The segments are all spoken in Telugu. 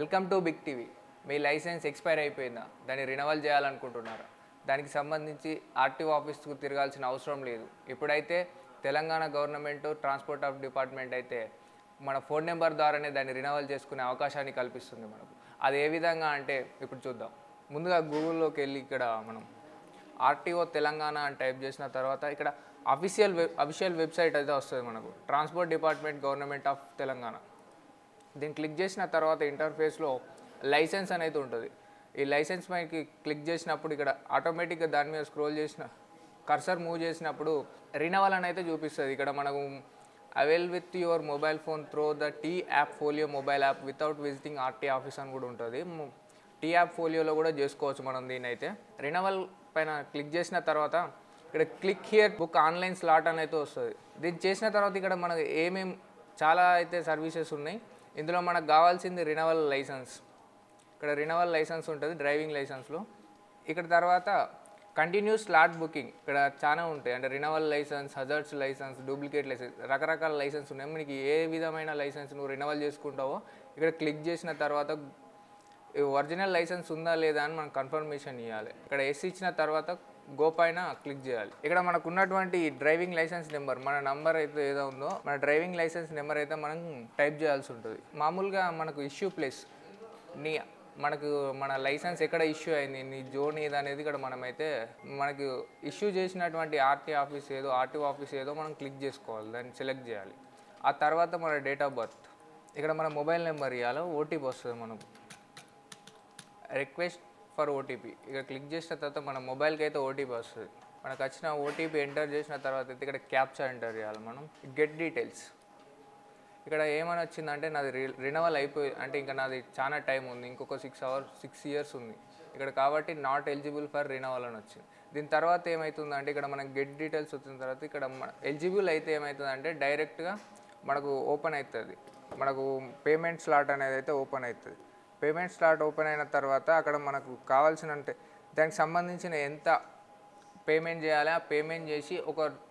Welcome to big TV. మీ లైసెన్స్ ఎక్స్పైర్ అయిపోయిందా? దాన్ని రినవల్ చేయాలనుకుంటున్నారా? దానికి సంబంధించి ఆర్టీఓ ఆఫీస్కు తిరగాల్సిన అవసరం లేదు. ఇప్పుడైతే Telangana government transport of department అయితే మన ఫోన్ నెంబర్ ద్వారానే దాన్ని రినవల్ చేసుకునే అవకాశాన్ని కల్పిస్తుంది మనకు. అది ఏ విధంగా అంటే ఇప్పుడు చూద్దాం. ముందుగా గూగుల్లోకి వెళ్ళి ఇక్కడ మనం ఆర్టీఓ తెలంగాణ అని టైప్ చేసిన తర్వాత ఇక్కడ అఫీషియల్ వెబ్సైట్ అయితే వస్తుంది మనకు, transport department government of Telangana. దీన్ని క్లిక్ చేసిన తర్వాత ఇంటర్ఫేస్లో లైసెన్స్ అనేది ఉంటుంది. ఈ లైసెన్స్ పైకి క్లిక్ చేసినప్పుడు ఇక్కడ ఆటోమేటిక్గా దాని మీద స్క్రోల్ చేసిన కర్సర్ మూవ్ చేసినప్పుడు రినవల్ అని అయితే చూపిస్తుంది. ఇక్కడ మనకు avail with your mobile phone through the T app folio mobile app without visiting RT office అని కూడా ఉంటుంది. టీ యాప్ ఫోలియోలో కూడా చేసుకోవచ్చు మనం దీని అయితే. రినవల్ పైన క్లిక్ చేసిన తర్వాత ఇక్కడ click here book online slot అని అయితే వస్తుంది. దీన్ని చేసిన తర్వాత ఇక్కడ మనకు చాలా అయితే సర్వీసెస్ ఉన్నాయి. ఇందులో మనకు కావాల్సింది రినవల్ లైసెన్స్. ఇక్కడ రినవల్ లైసెన్స్ ఉంటుంది డ్రైవింగ్ లైసెన్స్లో. ఇక్కడ తర్వాత కంటిన్యూ స్లాట్ బుకింగ్ ఇక్కడ చాలా ఉంటాయి. అంటే renewal license, hazards license, duplicate license, రకరకాల లైసెన్స్ ఉన్నాయి. మనకి ఏ విధమైన లైసెన్స్ నువ్వు రినవల్ చేసుకుంటావో ఇక్కడ క్లిక్ చేసిన తర్వాత ఒరిజినల్ లైసెన్స్ ఉందా లేదా అని మనం కన్ఫర్మేషన్ ఇవ్వాలి. ఇక్కడ ఇచ్చిన తర్వాత గో పైన క్లిక్ చేయాలి. ఇక్కడ మనకు ఉన్నటువంటి డ్రైవింగ్ లైసెన్స్ నెంబర్, మన నంబర్ అయితే ఏదో ఉందో మన డ్రైవింగ్ లైసెన్స్ నెంబర్ అయితే మనం టైప్ చేయాల్సి ఉంటుంది. మామూలుగా మనకు ఇష్యూ ప్లేస్ మనకు మన లైసెన్స్ ఎక్కడ ఇష్యూ అయింది, నీ జోన్ ఏది అనేది ఇక్కడ మనమైతే మనకు ఇష్యూ చేసినటువంటి ఆర్టీఓ ఆఫీస్ ఏదో మనం క్లిక్ చేసుకోవాలి, దాన్ని సెలెక్ట్ చేయాలి. ఆ తర్వాత మన డేట్ ఆఫ్ బర్త్, ఇక్కడ మన మొబైల్ నెంబర్ ఇవ్వాలి. ఓటీపీ వస్తుంది మనకు, రిక్వెస్ట్ ఫర్ ఓటీపీ ఇక్కడ క్లిక్ చేసిన తర్వాత మన మొబైల్కి అయితే ఓటీపీ వస్తుంది. మనకు వచ్చిన ఓటీపీ ఎంటర్ చేసిన తర్వాత అయితే ఇక్కడ క్యాప్చా ఎంటర్ చేయాలి మనం. గెట్ డీటెయిల్స్ ఇక్కడ ఏమని వచ్చిందంటే నాది రినవల్ అయిపోయి, అంటే ఇంకా నాది చాలా టైం ఉంది, ఇంకొక 6 years ఉంది ఇక్కడ, కాబట్టి నాట్ ఎలిజిబుల్ ఫర్ రినవల్ అని వచ్చింది. దీని తర్వాత ఏమవుతుందంటే ఇక్కడ మనకు గెట్ డీటెయిల్స్ వచ్చిన తర్వాత ఇక్కడ ఎలిజిబుల్ అయితే ఏమవుతుందంటే డైరెక్ట్గా మనకు ఓపెన్ అవుతుంది. మనకు పేమెంట్ స్లాట్ అనేది అయితే ఓపెన్ అవుతుంది. పేమెంట్ స్లాట్ ఓపెన్ అయిన తర్వాత అక్కడ మనకు కావాల్సిన దానికి సంబంధించిన ఎంత పేమెంట్ చేయాలి, ఆ పేమెంట్ చేసి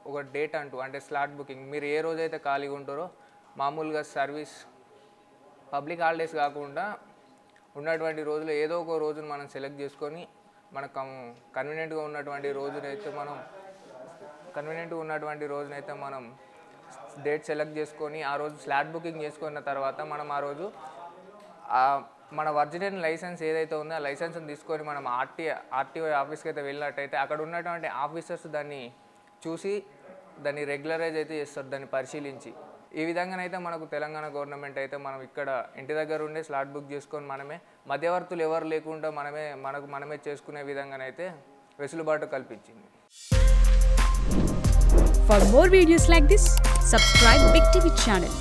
ఒక డేట్ అంటే స్లాట్ బుకింగ్ మీరు ఏ రోజైతే ఖాళీగా ఉంటారో, మామూలుగా సర్వీస్ పబ్లిక్ హాలిడేస్ కాకుండా ఉన్నటువంటి రోజులు ఏదో ఒక రోజును మనం సెలెక్ట్ చేసుకొని మనకు కన్వీనియంట్గా ఉన్నటువంటి రోజునైతే మనం డేట్ సెలెక్ట్ చేసుకొని ఆ రోజు స్లాట్ బుకింగ్ చేసుకున్న తర్వాత మనం ఆ రోజు మన ఒరిజినల్ లైసెన్స్ ఏదైతే ఉందో ఆ లైసెన్స్ని తీసుకొని మనం ఆర్టీఓ ఆఫీస్కి అయితే వెళ్ళినట్టయితే అక్కడ ఉన్నటువంటి ఆఫీసర్స్ దాన్ని చూసి దాన్ని రెగ్యులరైజ్ అయితే చేస్తారు, దాన్ని పరిశీలించి. ఈ విధంగానైతే మనకు తెలంగాణ గవర్నమెంట్ అయితే మనం ఇక్కడ ఇంటి దగ్గర ఉండే స్లాట్ బుక్ చేసుకొని మనమే మధ్యవర్తులు ఎవరు లేకుండా మనమే చేసుకునే విధంగానైతే వెసులుబాటు కల్పించింది. For more videos like this, subscribe Big TV channel.